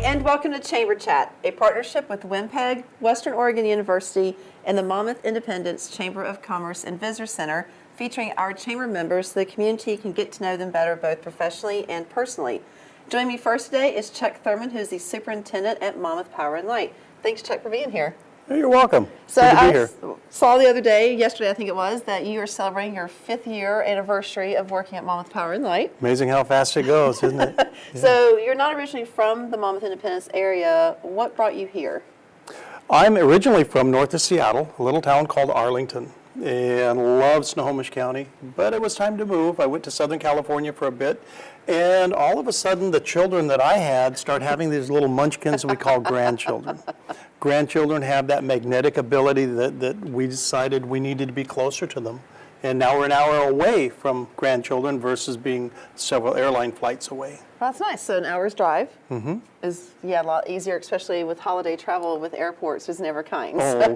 and welcome to Chamber Chat, a partnership with Winnipeg, Western Oregon University, and the Monmouth Independence Chamber of Commerce and Visitor Center, featuring our chamber members so the community can get to know them better both professionally and personally. Joining me first today is Chuck Thurman, who's the superintendent at Monmouth Power and Light. Thanks, Chuck, for being here. You're welcome. So Good to be I here. saw the other day, yesterday I think it was, that you are celebrating your 5th year anniversary of working at Monmouth Power and Light. Amazing how fast it goes, isn't it? Yeah. So you're not originally from the Monmouth Independence area. What brought you here? I'm originally from north of Seattle, a little town called Arlington, and loved Snohomish County, but it was time to move. I went to Southern California for a bit, and all of a sudden the children that I had start having these little munchkins we call grandchildren. Grandchildren have that magnetic ability that we decided we needed to be closer to them. And now we're an hour away from grandchildren versus being several airline flights away. Well, that's nice. So an hour's drive is a lot easier, especially with holiday travel with airports. There's never kind. Oh,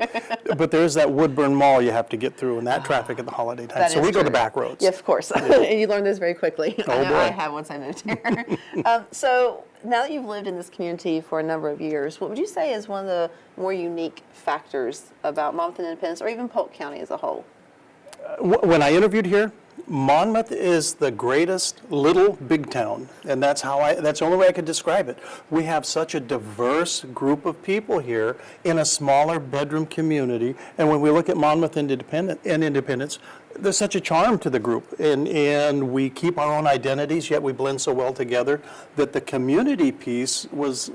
but there's that Woodburn Mall you have to get through, and that traffic at the holiday time. So we go the back roads. Yeah, of course. And you learn this very quickly. Oh, I know boy. I have once I moved here. So now that you've lived in this community for a number of years, what would you say is one of the more unique factors about Monmouth and Independence, or even Polk County as a whole? When I interviewed here, Monmouth is the greatest little big town, and that's the only way I could describe it. We have such a diverse group of people here in a smaller bedroom community, and when we look at Monmouth and Independence, there's such a charm to the group, and we keep our own identities, yet we blend so well together that the community piece was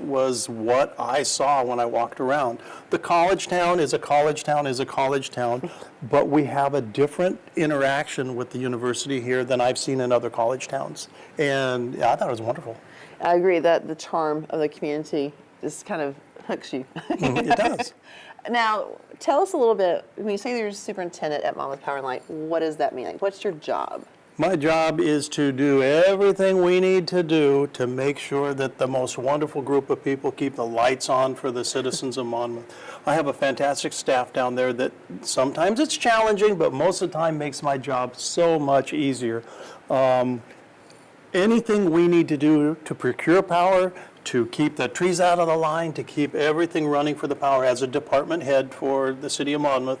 what I saw when I walked around. The college town is a college town, but we have a different interaction with the university here than I've seen in other college towns, and I thought it was wonderful. I agree that the charm of the community just kind of hooks you. It does. Now, tell us a little bit, when you say you're a superintendent at Monmouth Power and Light, what does that mean? Like, what's your job? My job is to do everything we need to do to make sure that the most wonderful group of people keep the lights on for the citizens of Monmouth. I have a fantastic staff down there that sometimes it's challenging, but most of the time makes my job so much easier. Anything we need to do to procure power, to keep the trees out of the line, to keep everything running for the power as a department head for the city of Monmouth,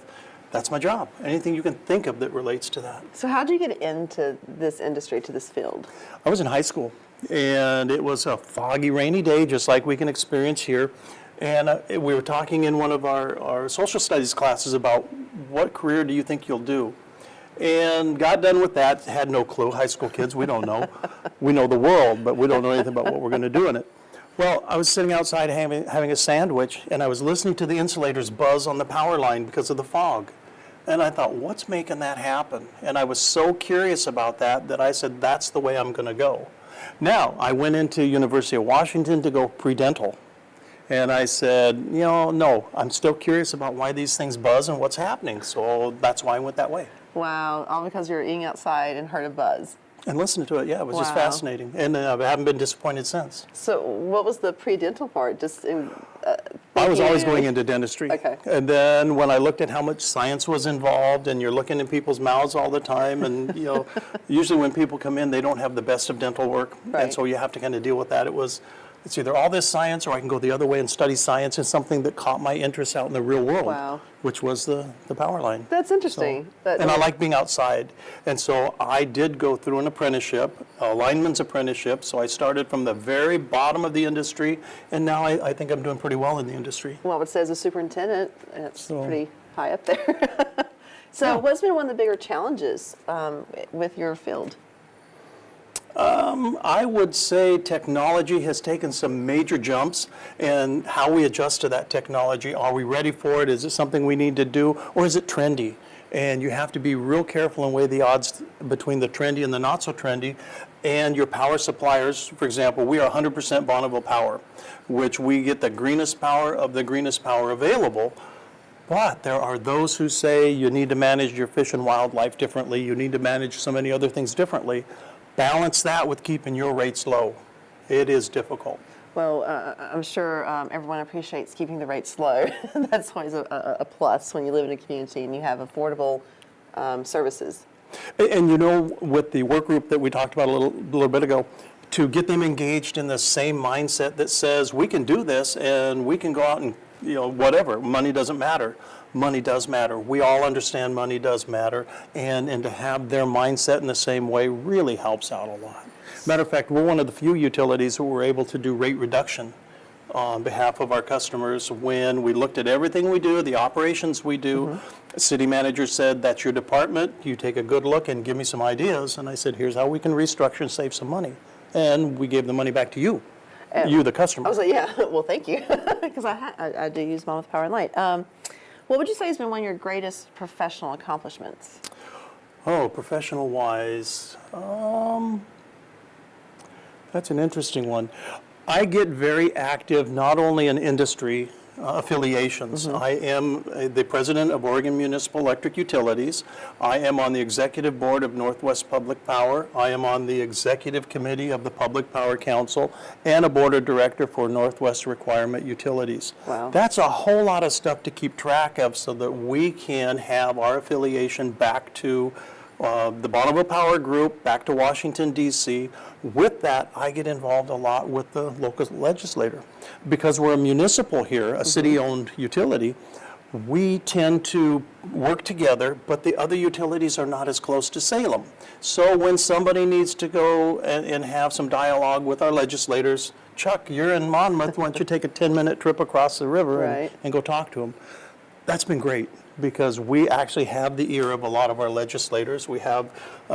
that's my job. Anything you can think of that relates to that. So how did you get into this industry, to this field? I was in high school, and it was a foggy, rainy day, just like we can experience here. And we were talking in one of our social studies classes about what career do you think you'll do? And got done with that, had no clue. High school kids, we don't know. We know the world, but we don't know anything about what we're going to do in it. Well, I was sitting outside having a sandwich, and I was listening to the insulators buzz on the power line because of the fog. And I thought, what's making that happen? And I was so curious about that I said, that's the way I'm going to go. Now, I went into University of Washington to go pre-dental. And I said, no, I'm still curious about why these things buzz and what's happening. So that's why I went that way. Wow, all because you were eating outside and heard a buzz. And listened to it, yeah, it was just fascinating. And I haven't been disappointed since. So what was the pre-dental part? I was always going into dentistry. Okay. And then when I looked at how much science was involved, and you're looking in people's mouths all the time, and usually when people come in, they don't have the best of dental work. Right. And so you have to kind of deal with that. It's either all this science, or I can go the other way and study science, and something that caught my interest out in the real world, which was the power line. That's interesting. And I like being outside. And so I did go through an apprenticeship, a lineman's apprenticeship. So I started from the very bottom of the industry, and now I think I'm doing pretty well in the industry. Well, I would say as a superintendent, it's pretty high up there. So what's been one of the bigger challenges with your field? I would say technology has taken some major jumps, and how we adjust to that technology. Are we ready for it? Is it something we need to do, or is it trendy? And you have to be real careful and weigh the odds between the trendy and the not so trendy. And your power suppliers, for example, we are 100% Bonneville Power, which we get the greenest power of the greenest power available. But there are those who say you need to manage your fish and wildlife differently, you need to manage so many other things differently. Balance that with keeping your rates low. It is difficult. Well, I'm sure everyone appreciates keeping the rates low. That's always a plus when you live in a community and you have affordable services. And with the work group that we talked about a little bit ago, to get them engaged in the same mindset that says we can do this and we can go out and, whatever, money doesn't matter. Money does matter. We all understand money does matter, and to have their mindset in the same way really helps out a lot. Matter of fact, we're one of the few utilities who were able to do rate reduction on behalf of our customers when we looked at everything we do, the operations we do. City manager said, that's your department, you take a good look and give me some ideas. And I said, here's how we can restructure and save some money. And we gave the money back to you, you the customer. I was like, yeah, well, thank you, because I do use Monmouth Power and Light. What would you say has been one of your greatest professional accomplishments? Oh, professional-wise, that's an interesting one. I get very active not only in industry affiliations. I am the president of Oregon Municipal Electric Utilities. I am on the executive board of Northwest Public Power. I am on the executive committee of the Public Power Council and a board of director for Northwest Requirement Utilities. Wow. That's a whole lot of stuff to keep track of so that we can have our affiliation back to the Bonneville Power Group, back to Washington, D.C. With that, I get involved a lot with the local legislator. Because we're a municipal here, a city-owned utility, we tend to work together, but the other utilities are not as close to Salem. So when somebody needs to go and have some dialogue with our legislators, Chuck, you're in Monmouth, why don't you take a 10-minute trip across the river and go talk to them? That's been great, because we actually have the ear of a lot of our legislators. We have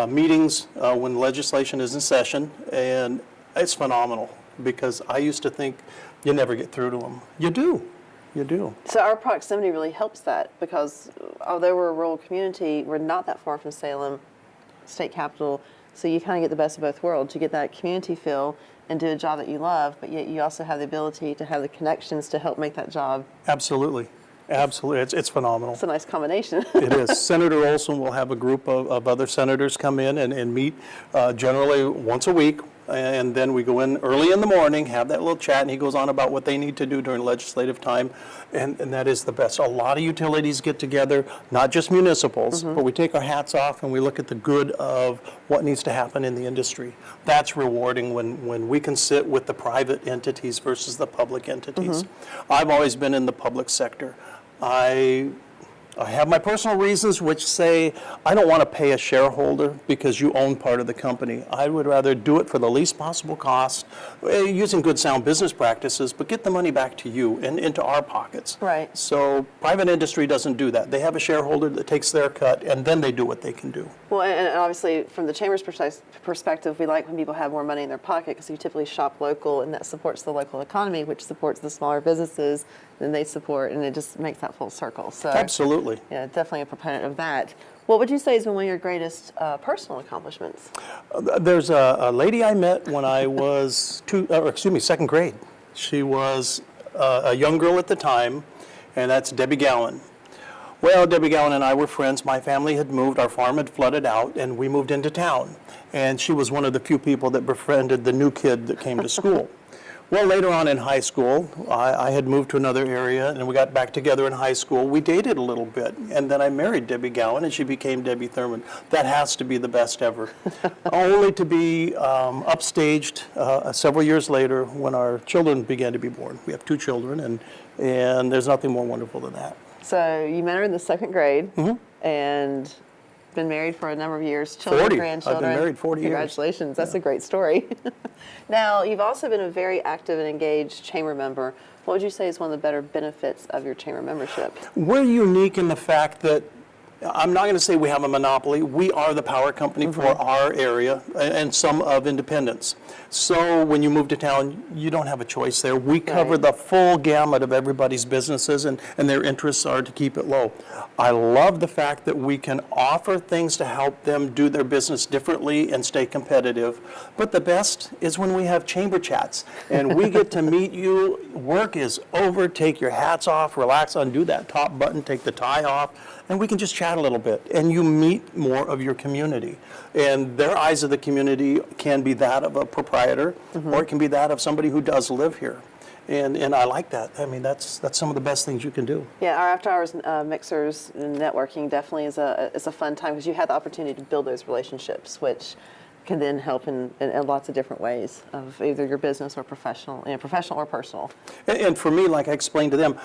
meetings when legislation is in session, and it's phenomenal, because I used to think you never get through to them. You do. You do. So our proximity really helps that, because although we're a rural community, we're not that far from Salem, state capital, so you kind of get the best of both worlds. You get that community feel and do a job that you love, but yet you also have the ability to have the connections to help make that job. Absolutely. Absolutely. It's phenomenal. It's a nice combination. It is. Senator Olson will have a group of other senators come in and meet generally once a week. And then we go in early in the morning, have that little chat, and he goes on about what they need to do during legislative time. And that is the best. A lot of utilities get together, not just municipals, but we take our hats off and we look at the good of what needs to happen in the industry. That's rewarding when we can sit with the private entities versus the public entities. I've always been in the public sector. I have my personal reasons which say I don't want to pay a shareholder because you own part of the company. I would rather do it for the least possible cost, using good sound business practices, but get the money back to you and into our pockets. Right. So private industry doesn't do that. They have a shareholder that takes their cut, and then they do what they can do. Well, and obviously from the Chamber's perspective, we like when people have more money in their pocket, because you typically shop local, and that supports the local economy, which supports the smaller businesses, then they support, and it just makes that full circle. So Absolutely. yeah, definitely a proponent of that. What would you say has been one of your greatest personal accomplishments? There's a lady I met when I was second grade. She was a young girl at the time, and that's Debbie Gowan. Well, Debbie Gowan and I were friends. My family had moved, our farm had flooded out, and we moved into town. And she was one of the few people that befriended the new kid that came to school. Well, later on in high school, I had moved to another area, and we got back together in high school. We dated a little bit, and then I married Debbie Gowan, and she became Debbie Thurman. That has to be the best ever. Only to be upstaged several years later when our children began to be born. We have 2 children, and there's nothing more wonderful than that. So you met her in the second grade, and been married for a number of years, children, 40. grandchildren. I've been married 40 years. Congratulations, that's a great story. Now, you've also been a very active and engaged chamber member. What would you say is one of the better benefits of your chamber membership? We're unique in the fact that I'm not going to say we have a monopoly. We are the power company for our area and some of Independence. So when you move to town, you don't have a choice there. We cover the full gamut of everybody's businesses, and their interests are to keep it low. I love the fact that we can offer things to help them do their business differently and stay competitive. But the best is when we have chamber chats and we get to meet you. Work is over. Take your hats off, relax, undo that top button, take the tie off, and we can just chat a little bit, and you meet more of your community. And their eyes of the community can be that of a proprietor, or it can be that of somebody who does live here. And I like that. I mean, that's some of the best things you can do. Yeah, our after-hours mixers and networking definitely is a fun time, because you have the opportunity to build those relationships, which can then help in lots of different ways of either your business or professional, professional or personal. And for me, like I explained to them,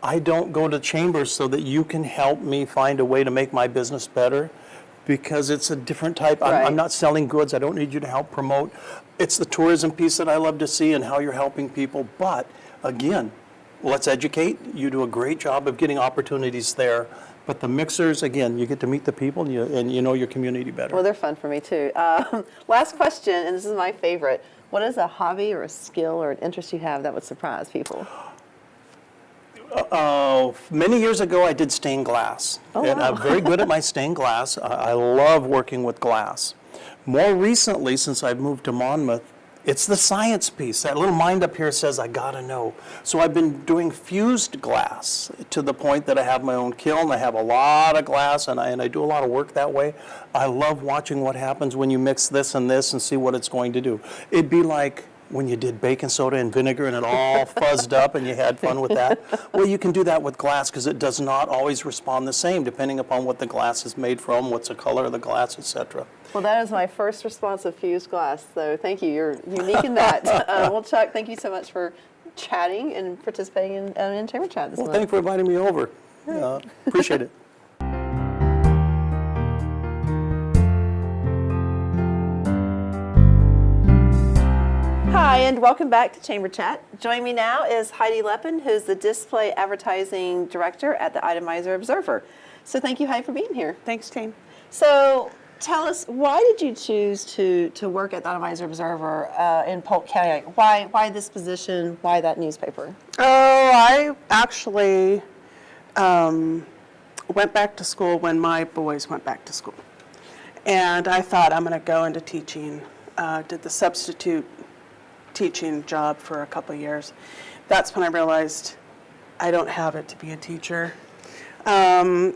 I don't go to chambers so that you can help me find a way to make my business better, because it's a different type. Right. I'm not selling goods. I don't need you to help promote. It's the tourism piece that I love to see and how you're helping people. But again, let's educate. You do a great job of getting opportunities there. But the mixers, again, you get to meet the people and you know your community better. Well, they're fun for me too. Last question, and this is my favorite. What is a hobby or a skill or an interest you have that would surprise people? Many years ago, I did stained glass. Oh, And wow. I'm very good at my stained glass. I love working with glass. More recently, since I've moved to Monmouth, it's the science piece. That little mind up here says, I gotta know. So I've been doing fused glass to the point that I have my own kiln. I have a lot of glass, and I do a lot of work that way. I love watching what happens when you mix this and this and see what it's going to do. It'd be like when you did baking soda and vinegar and it all fuzzed up and you had fun with that. Well, you can do that with glass because it does not always respond the same depending upon what the glass is made from, what's the color of the glass, etc. Well, that is my first response of fused glass, so thank you. You're unique in that. Well, Chuck, thank you so much for chatting and participating in Chamber Chat this Well, month. thanks for inviting me over. Appreciate it. Hi, and welcome back to Chamber Chat. Joining me now is Heidi Leppin, who's the Display Advertising Director at the Itemizer-Observer. So thank you, Heidi, for being here. Thanks, team. So tell us, why did you choose to work at the Itemizer-Observer in Polk County? Why this position? Why that newspaper? Oh, I actually went back to school when my boys went back to school. And I thought I'm going to go into teaching. Did the substitute teaching job for a couple of years. That's when I realized I don't have it to be a teacher. And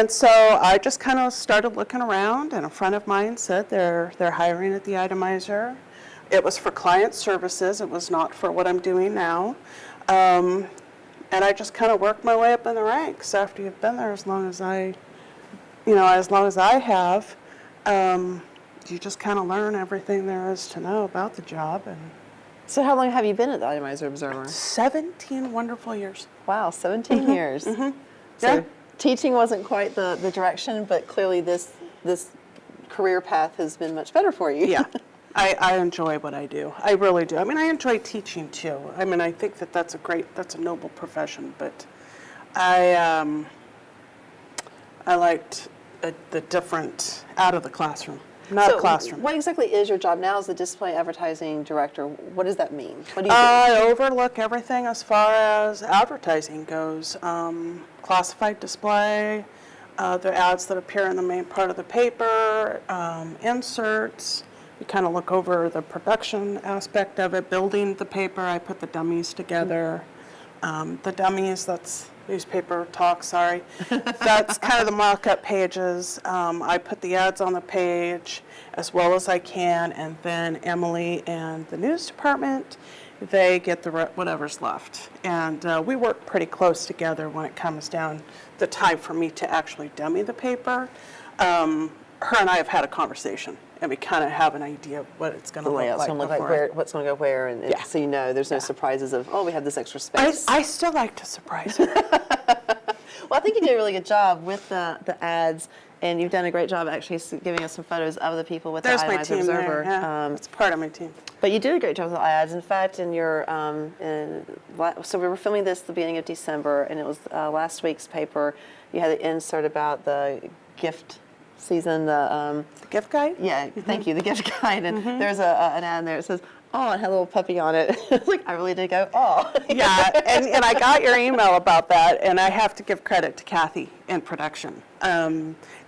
so I just kind of started looking around, and a friend of mine said they're hiring at the Itemizer. It was for client services. It was not for what I'm doing now. And I just kind of worked my way up in the ranks after you've been there as long as I have. You just kind of learn everything there is to know about the job. And So how long have you been at the Itemizer-Observer? 17 wonderful years. Wow, 17 years. So Yeah. teaching wasn't quite the direction, but clearly this career path has been much better for you. Yeah, I enjoy what I do. I really do. I mean, I enjoy teaching too. I mean, I think that's a noble profession, but I liked the different out of the classroom, not So a classroom. what exactly is your job now as the Display Advertising Director? What does that mean? What do you do? I overlook everything as far as advertising goes. Classified display, the ads that appear in the main part of the paper, inserts. We kind of look over the production aspect of it, building the paper. I put the dummies together. The dummies, that's newspaper talk, sorry. That's kind of the mock-up pages. I put the ads on the page as well as I can, and then Emily and the news department, they get whatever's left. And we work pretty close together when it comes down the time for me to actually dummy the paper. Her and I have had a conversation, and we kind of have an idea of what it's going to The look layout's like going to look like before. what's going to go where, and Yeah. so you know there's no surprises of, oh, we have this extra space. I still like to surprise her. Well, I think you did a really good job with the ads, and you've done a great job actually giving us some photos of the people with There's the my Itemizer team Observer. there. Yeah. It's part of my team. But you did a great job with the ads. In fact, in your so we were filming this at the beginning of December, and it was last week's paper. You had the insert about the gift season. The gift guide? Yeah, thank you. The gift guide, and there's an ad in there. It says, "Oh," it had a little puppy on it. It's like I really did go, "Oh." Yeah, and I got your email about that, and I have to give credit to Kathy in production.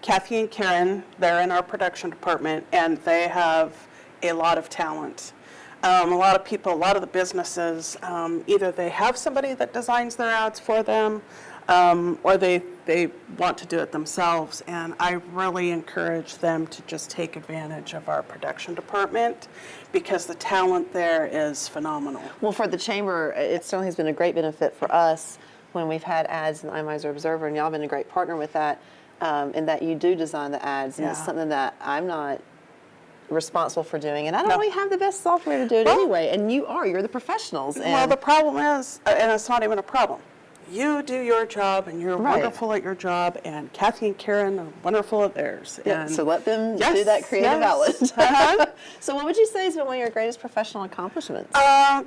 Kathy and Karen, they're in our production department, and they have a lot of talent. A lot of people, a lot of the businesses, either they have somebody that designs their ads for them, or they want to do it themselves, and I really encourage them to just take advantage of our production department because the talent there is phenomenal. Well, for the chamber, it certainly has been a great benefit for us when we've had ads in the Itemizer-Observer, and y'all have been a great partner with that, in that you do design the ads, and it's Yeah. something that I'm not responsible for doing, and I don't really have the best software to do it anyway. And you're the professionals. And Well, the problem is, and it's not even a problem. You do your job, and you're wonderful at your job, and Kathy and Karen are wonderful at theirs. yeah, And so let them do that creative outlet. Uh-huh. So what would you say has been one of your greatest professional accomplishments?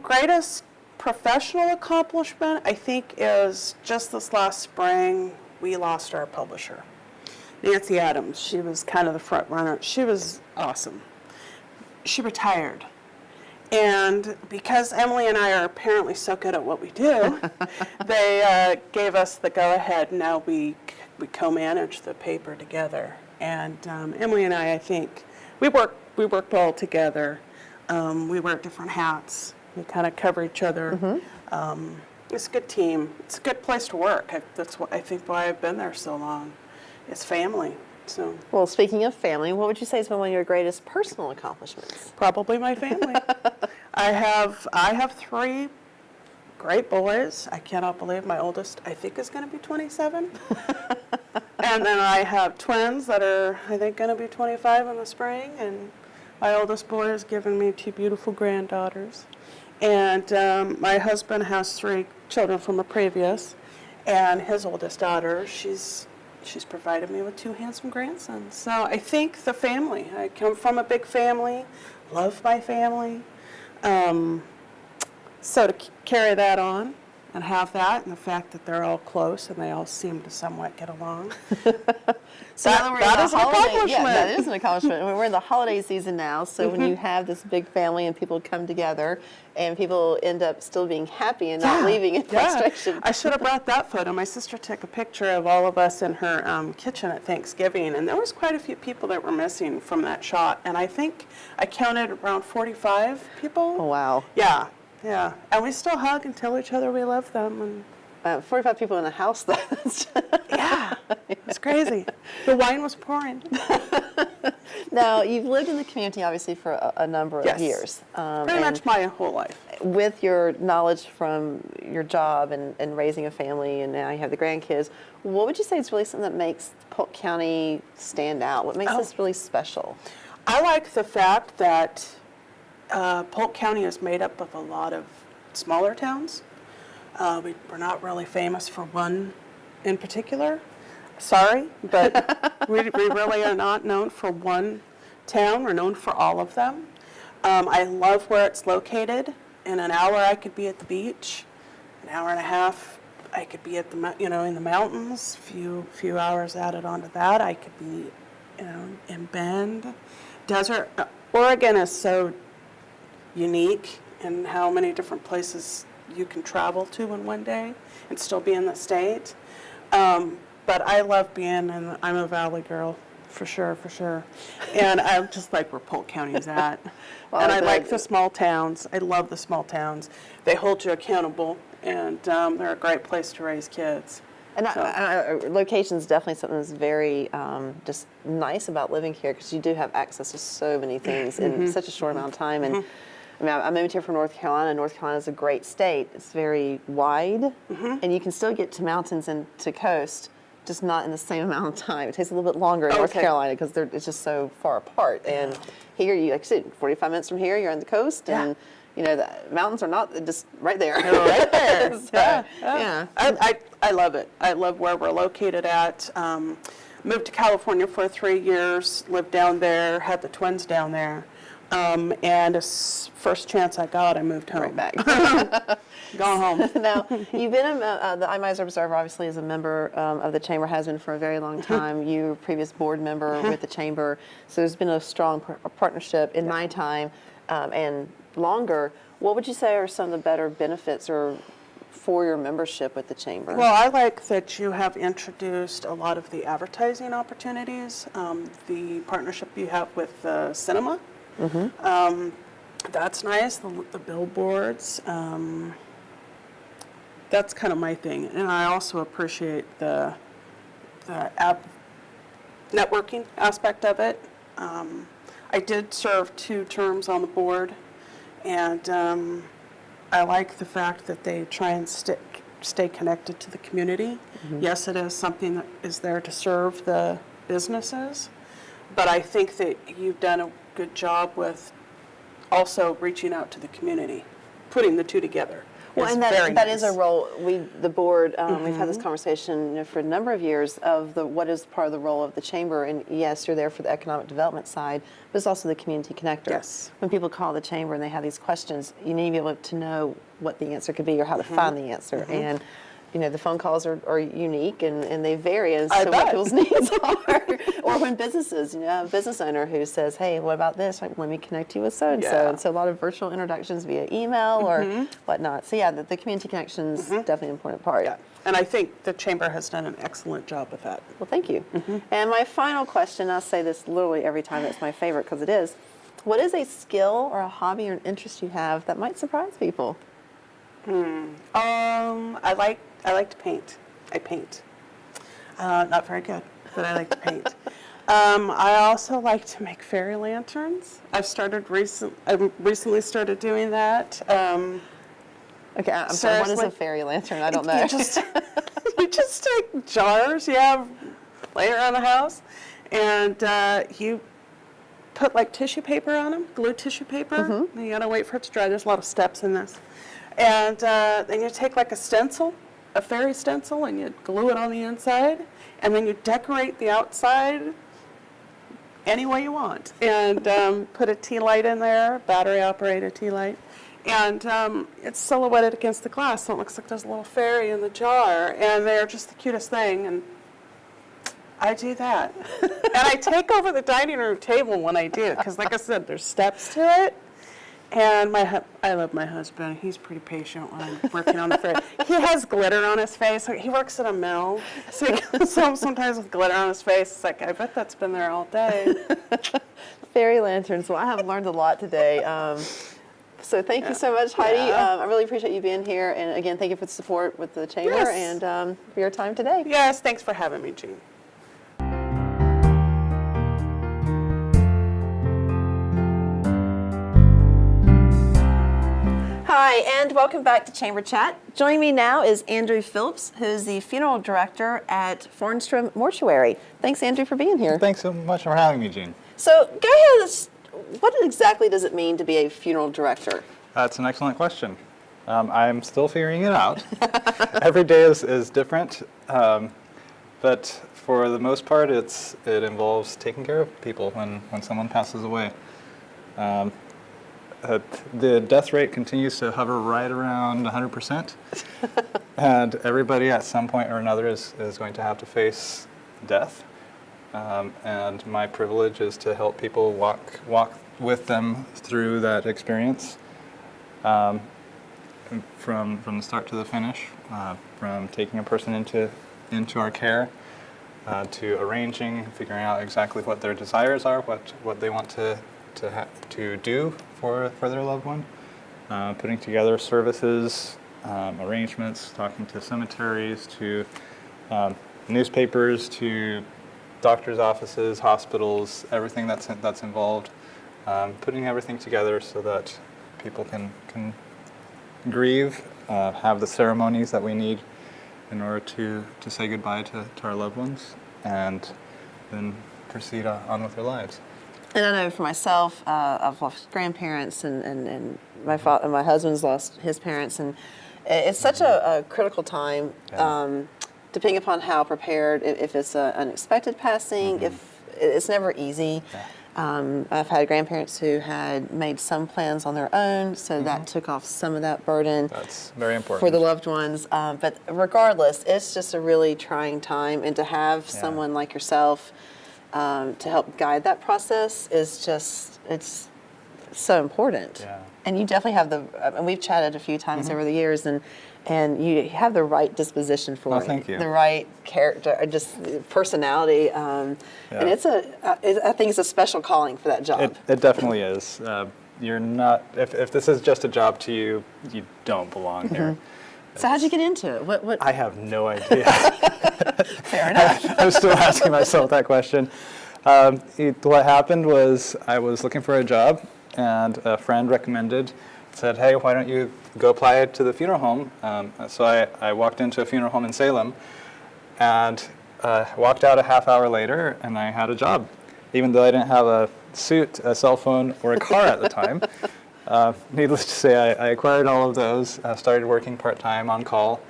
Greatest professional accomplishment, I think, is just this last spring, we lost our publisher, Nancy Adams. She was kind of the front runner. She was awesome. She retired. And because Emily and I are apparently so good at what we do, they gave us the go-ahead. Now we co-manage the paper together. And Emily and I think, we work well together. We wear different hats. We kind of cover each other. It's a good team. It's a good place to work. That's what I think why I've been there so long. It's family. So Well, speaking of family, what would you say has been one of your greatest personal accomplishments? probably my family. I have 3 great boys. I cannot believe my oldest, I think, is going to be 27. And then I have twins that are, I think, going to be 25 in the spring. And my oldest boy has given me 2 beautiful granddaughters. And my husband has 3 children from a previous. And his oldest daughter, she's provided me with 2 handsome grandsons. So I think the family. I come from a big family, love my family. So to carry that on and have that, and the fact that they're all close and they all seem to somewhat get along. So now we're in that the is an holiday- accomplishment. Yeah, that is an accomplishment. We're in the holiday season now, so when you have this big family and people come together, and people end up still being happy and not leaving in frustration. I should have brought that photo. My sister took a picture of all of us in her kitchen at Thanksgiving, and there was quite a few people that were missing from that shot. And I think I counted around 45 people. Oh, wow. Yeah. And we still hug and tell each other we love them. And 45 people in a house, though. yeah, it's crazy. The wine was pouring. Now, you've lived in the community, obviously, for a number of Yes. years. Pretty much my whole life. With your knowledge from your job and raising a family, and now you have the grandkids, what would you say is really something that makes Polk County stand out? What makes this really special? I like the fact that Polk County is made up of a lot of smaller towns. We're not really famous for one in particular. Sorry, but we really are not known for one town. We're known for all of them. I love where it's located. In an hour, I could be at the beach. An hour and a half, I could be at the in the mountains. Few hours added onto that, I could be in Bend. Desert. Oregon is so unique in how many different places you can travel to in one day and still be in the state. But I love being I'm a Valley girl, for sure. And I just like where Polk County's at. Well, and I like the small towns. I love the small towns. They hold you accountable, and they're a great place to raise kids. And location is definitely something that's very just nice about living here, because you do have access to so many things in such a short amount of time. And I mean, I moved here from North Carolina. North Carolina is a great state. It's very wide, and you can still get to mountains and to coast, just not in the same amount of time. It takes a little bit longer in North Carolina because it's just so far apart. And here, like I said, 45 minutes from here, you're on the coast, and the mountains are not just right there. They're right there. So, yeah. I love it. I love where we're located at. Moved to California for 3 years, lived down there, had the twins down there. And first chance I got, I moved home. Right back. Going home. Now, you've been the Itemizer-Observer, obviously, is a member of the Chamber, has been for a very long time. You were a previous board member with the Chamber, so there's been a strong partnership in my time and longer. What would you say are some of the better benefits for your membership with the Chamber? Well, I like that you have introduced a lot of the advertising opportunities, the partnership you have with the cinema. That's nice, the billboards. That's kind of my thing. And I also appreciate the networking aspect of it. I did serve 2 terms on the board, and I like the fact that they try and stay connected to the community. Yes, it is something that is there to serve the businesses, But I think that you've done a good job with also reaching out to the community, putting the two together. Well, is and very that is a nice. role, the board, we've had this conversation for a number of years of what is part of the role of the chamber. And yes, you're there for the economic development side, but it's also the community connector. Yes. When people call the chamber and they have these questions, you need to be able to know what the answer could be or how to find the answer. And the phone calls are unique and they vary as I to what bet. people's needs are. Or when businesses, a business owner who says, hey, what about this? Like, let me connect you with so-and-so. Yeah. And so a lot of virtual introductions via email or whatnot. So yeah, the community connection is definitely an important part. Yeah. And I think the chamber has done an excellent job with that. Well, thank you. And my final question, I'll say this literally every time, it's my favorite because it is, what is a skill or a hobby or an interest you have that might surprise people? I like to paint. I paint. Not very good, but I like to paint. I also like to make fairy lanterns. I've recently started doing that. Okay, I'm sorry, what is a Seriously? fairy lantern? I don't know. You just take jars you have laying around the house, and you put like tissue paper on them, glue tissue paper. And you gotta wait for it to dry. There's a lot of steps in this. And then you take like a stencil, a fairy stencil, and you glue it on the inside, and then you decorate the outside any way you want. And put a tea light in there, battery-operated tea light. And it's silhouetted against the glass, so it looks like there's a little fairy in the jar. And they're just the cutest thing. And I do that. And I take over the dining room table when I do it, because like I said, there's steps to it. And I love my husband. He's pretty patient when I'm working on the fairy. He has glitter on his face. He works at a mill, so he comes home sometimes with glitter on his face. It's like, I bet that's been there all day. Fairy lanterns. Well, I have learned a lot today. So thank you so much, Heidi. Yeah. I really appreciate you being here. And again, thank you for the support with the chamber Yes. and for your time today. Yes, thanks for having me, Jean. Hi, and welcome back to Chamber Chat. Joining me now is Andrew Phillips, who's the funeral director at Farnstrom Mortuary. Thanks, Andrew, for being here. Thanks so much for having me, Jean. So go ahead. What exactly does it mean to be a funeral director? That's an excellent question. I'm still figuring it out. Every day is different, but for the most part, it involves taking care of people when someone passes away. The death rate continues to hover right around 100%, and everybody at some point or another is going to have to face death. And my privilege is to help people walk with them through that experience, from the start to the finish, from taking a person into our care, to arranging, figuring out exactly what their desires are, what they want to do for their loved one, putting together services, arrangements, talking to cemeteries, to newspapers, to doctors' offices, hospitals, everything that's involved, putting everything together so that people can grieve, have the ceremonies that we need in order to say goodbye to our loved ones, and then proceed on with their lives. And I know for myself, I've lost grandparents, and my husband's lost his parents, and it's such a critical time. Yeah. Depending upon how prepared, if it's an unexpected passing, if it's never easy. Yeah. I've had grandparents who had made some plans on their own, so that took off some of that burden. That's very important. For the loved ones. But regardless, it's just a really trying time, and to have someone like yourself to help guide that process is just, it's so important. Yeah. And you definitely have and we've chatted a few times over the years, and you have the right disposition for it. Thank you. The right character, just personality. And it's I think it's a special calling for that job. It definitely is. You're not, if this is just a job to you, you don't belong here. So how'd you get into it? What? I have no idea. Fair enough. I'm still asking myself that question. What happened was I was looking for a job, and a friend said, hey, why don't you go apply to the funeral home? So I walked into a funeral home in Salem, and walked out a half hour later, and I had a job. even though I didn't have a suit, a cell phone, or a car at the time. Needless to say, I acquired all of those. I started working part-time on call.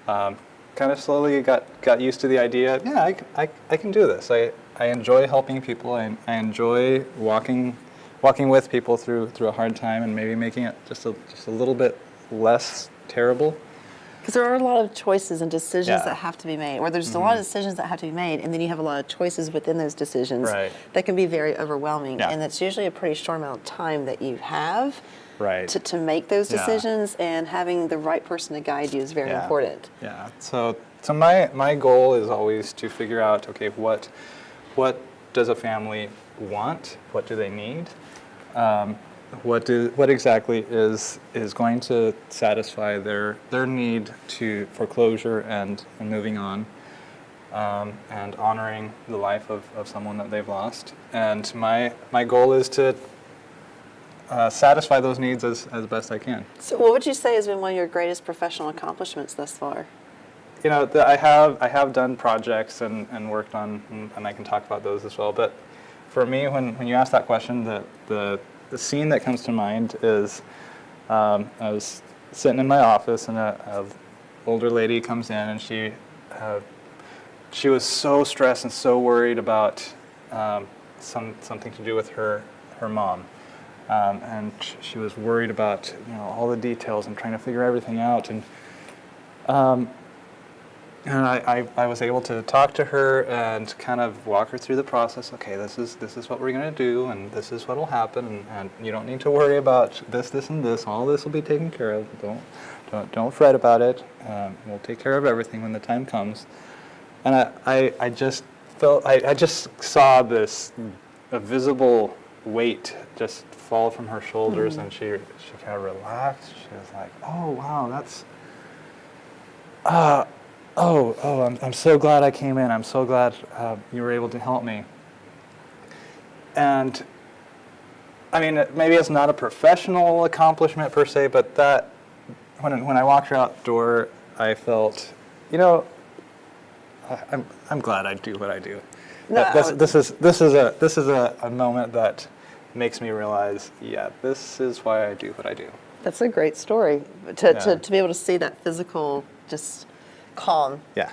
Kind of slowly got used to the idea. Yeah, I can do this. I enjoy helping people. I enjoy walking with people through a hard time and maybe making it just a little bit less terrible. Because there are a lot of choices and decisions Yeah. that have to be made, or there's a lot of decisions that have to be made, and then you have a lot of choices within those decisions Right. that can be very overwhelming. Yeah. And it's usually a pretty short amount of time that you have Right. to make those Yeah. decisions, and having the right person to guide you is very Yeah. important. Yeah. So my goal is always to figure out, okay, what does a family want? What do they need? What exactly is going to satisfy their need for closure and moving on, and honoring the life of someone that they've lost. And my goal is to satisfy those needs as best I can. So, what would you say has been one of your greatest professional accomplishments thus far? You know, I have done projects and worked on, and I can talk about those as well. But for me, when you ask that question, the scene that comes to mind is I was sitting in my office, and a older lady comes in, and she was so stressed and so worried about something to do with her mom. And she was worried about all the details and trying to figure everything out. And I was able to talk to her and kind of walk her through the process. Okay, this is what we're going to do, and this is what will happen, and you don't need to worry about this, and this. All this will be taken care of. Don't fret about it. We'll take care of everything when the time comes. And I just felt I just saw a visible weight just fall from her shoulders, and she kind of relaxed. She was like, "Oh wow, that's." I'm so glad I came in. I'm so glad you were able to help me. And I mean, maybe it's not a professional accomplishment per se, but that when I walked her out the door, I felt, I'm glad I do what I do. No, This is a moment that makes me realize, yeah, this is why I do what I do. That's a great story. To be able to see that physical just calm. Yeah.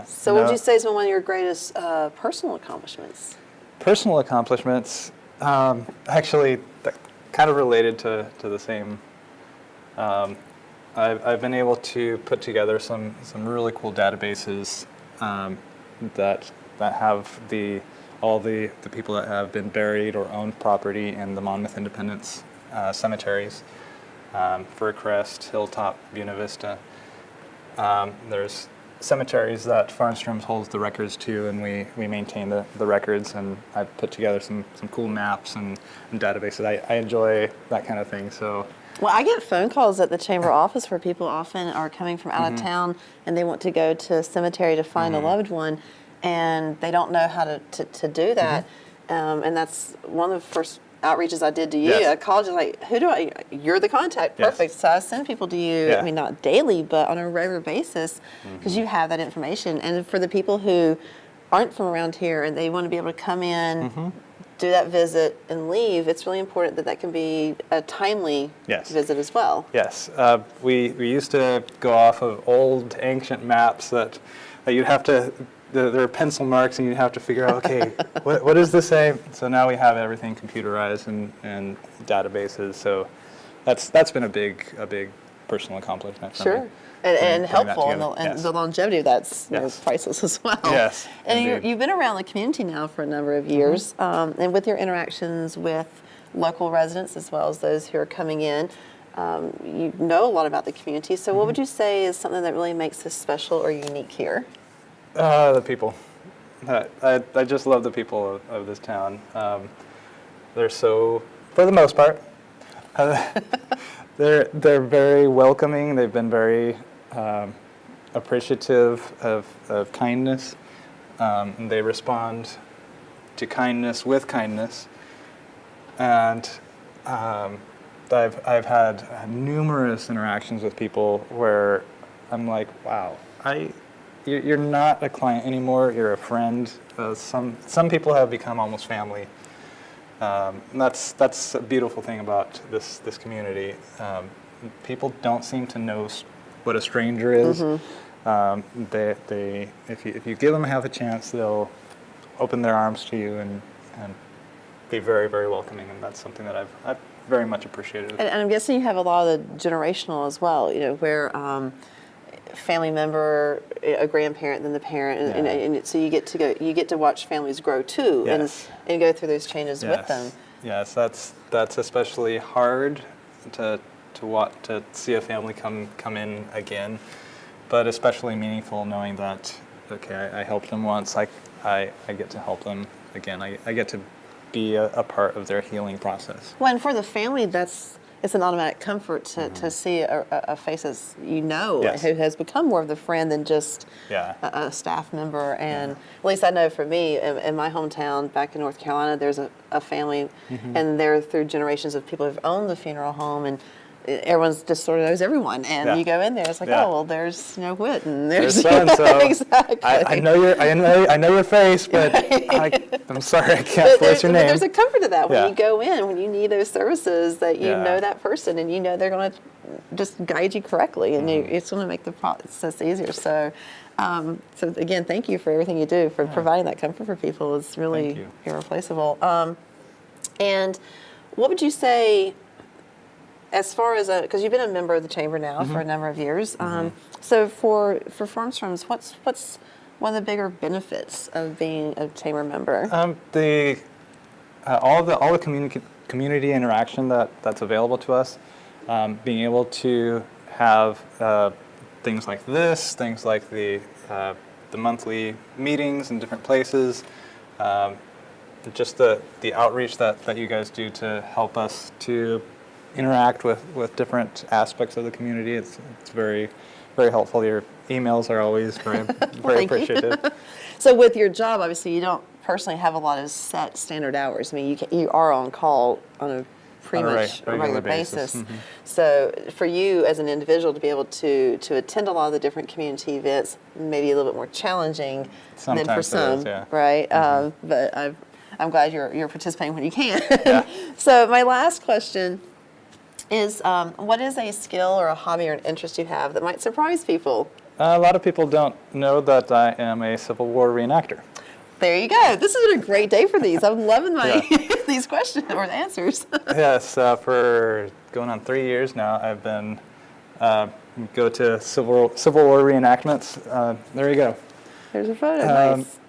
So what would you say has been one of your greatest personal accomplishments? Personal accomplishments, actually, kind of related to the same. I've been able to put together some really cool databases that have all the people that have been buried or owned property in the Monmouth Independence cemeteries, Fir Crest, Hilltop, Buena Vista. There's cemeteries that Farnstrom holds the records to, and we maintain the records, and I've put together some cool maps and databases. I enjoy that kind of thing. So. Well, I get phone calls at the chamber office where people often are coming from out of town and they want to go to a cemetery to find a loved one, and they don't know how to do that. And that's one of the first outreaches I did to you. Yes. I called you like, you're the contact. Yes. Perfect. So I send people to you, Yeah. I mean, not daily, but on a regular basis, because you have that information. And for the people who aren't from around here and they want to be able to come in, do that visit and leave, it's really important that can be a timely Yes. visit as well. Yes, we used to go off of old ancient maps that you'd have to, there are pencil marks, and you'd have to figure out, okay, what does this say? So now we have everything computerized and databases. So that's been a big personal accomplishment for me. Sure. And Putting that helpful, and together. Yes. the longevity of that's Yes. priceless as well. Yes, And indeed. you've been around the community now for a number of years, and with your interactions with local residents as well as those who are coming in, you know a lot about the community. So what would you say is something that really makes this special or unique here? The people. I just love the people of this town. They're so, for the most part, they're very welcoming. They've been very appreciative of kindness. They respond to kindness with kindness, and I've had numerous interactions with people where I'm like, wow, you're not a client anymore. You're a friend. Some people have become almost family. And that's a beautiful thing about this community. People don't seem to know what a stranger is. If you give them half a chance, they'll open their arms to you and be very, very welcoming, and that's something that I've very much appreciated. And I'm guessing you have a lot of the generational as well, where family member, a grandparent, then the parent, and so you get to watch families grow too, Yes. and go through those changes with them. Yes, that's especially hard to see a family come in again, but especially meaningful knowing that, okay, I helped them once, I get to help them again. I get to be a part of their healing process. Well, and for the family, it's an automatic comfort to see a face as Yes. who has become more of the friend than just a staff member. And at least I know for me, in my hometown back in North Carolina, there's a family, and they're through generations of people who've owned the funeral home, and everyone's just sort of knows everyone. And you go in there, it's like, oh, well, there's Whit, and there's so exactly. I know your face, but I'm sorry, I can't place your name. But there's a comfort to that when Yeah. you go in, when you need those services, that you Yeah. know that person, and they're going to just guide you correctly, and it's going to make the process easier. So, so again, thank you for everything you do for providing that comfort for people. It's really irreplaceable. And what would you say, as far as because you've been a member of the chamber now for a number of years, so for Farnstroms, what's one of the bigger benefits of being a chamber member? All the community interaction that's available to us, being able to have things like this, things like the monthly meetings in different places, just the outreach that you guys do to help us to interact with different aspects of the community. It's very, very helpful. Your emails are always very, very appreciative. So with your job, obviously, you don't personally have a lot of set standard hours. I mean, you are on call on a pretty much regular basis. So for you as an individual to be able to attend a lot of the different community events, maybe a little bit more challenging than for some, right? But I'm glad you're participating when you can. So my last question is, what is a skill or a hobby or an interest you have that might surprise people? A lot of people don't know that I am a Civil War reenactor. There you go. This has been a great day for these. I'm loving these questions or answers. Yes, for going on 3 years now, I've been go to Civil War reenactments. There you go. There's a photo. Nice.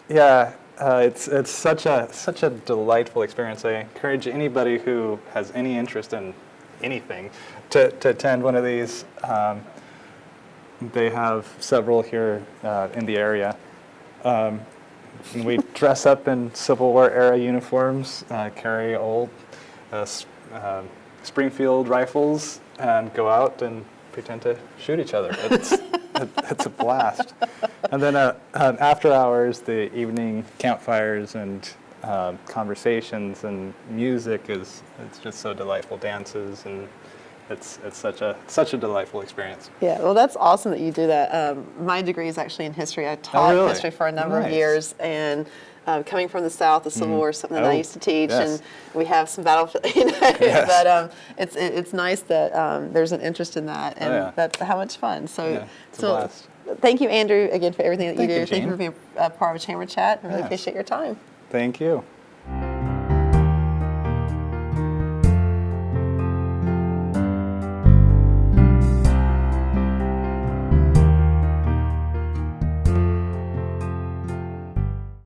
Yeah, it's such a delightful experience. I encourage anybody who has any interest in anything to attend one of these. They have several here in the area. And we dress up in Civil War era uniforms, carry old Springfield rifles, and go out and pretend to shoot each other. It's a blast. And then after hours, the evening campfires and conversations and music it's just so delightful. Dances, and it's such a delightful experience. Yeah, well, that's awesome that you do that. My degree is actually in history. I taught history for a number of years, and coming from the South, the Civil War is something that I used to teach, and we have some battlefield. But it's nice that there's an interest in that, and that's how much fun. So, it's a blast. Thank you, Andrew, again for everything that you do. Thank you, Thank you for being a part of Chamber Chat. I really appreciate your time. Thank you.